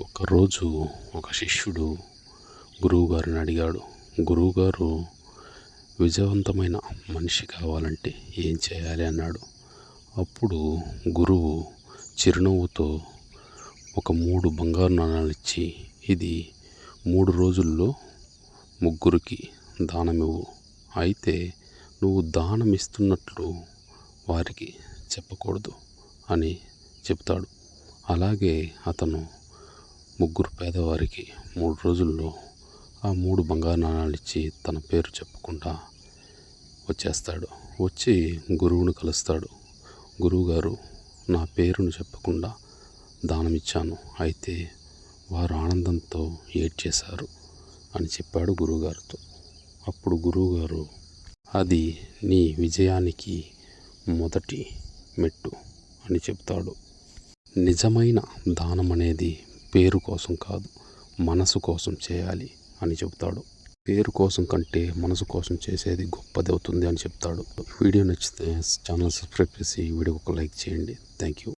ఒకరోజు ఒక శిష్యుడు గురువుగారిని అడిగాడు, గురువుగారు, విజయవంతమైన మనిషి కావాలంటే ఏం చేయాలి అన్నాడు. అప్పుడు గురువు చిరునవ్వుతో ఒక 3 బంగారు నాణాలు ఇచ్చి, ఇది 3 రోజుల్లో ముగ్గురికి దానమివ్వు. అయితే నువ్వు దానం ఇస్తున్నట్లు వారికి చెప్పకూడదు అని చెప్తాడు. అలాగే అతను ముగ్గురు పేదవారికి 3 రోజుల్లో ఆ 3 బంగారు నాణాలు ఇచ్చి తన పేరు చెప్పకుండా వచ్చేస్తాడు. వచ్చి గురువును కలుస్తాడు. గురువుగారు, నా పేరును చెప్పకుండా దానం ఇచ్చాను, అయితే వారు ఆనందంతో ఏడ్చేశారు అని చెప్పాడు గురువుగారితో. అప్పుడు గురువుగారు, అది నీ విజయానికి మొదటి మెట్టు అని చెప్తాడు. నిజమైన దానం అనేది పేరు కోసం కాదు, మనసు కోసం చేయాలి అని చెప్తాడు. పేరు కోసం కంటే మనసు కోసం చేసేది గొప్పది అవుతుంది అని చెప్తాడు. వీడియో నచ్చితే ఛానల్ సబ్స్క్రైబ్ చేసి వీడియోకి ఒక లైక్ చేయండి. Thank you.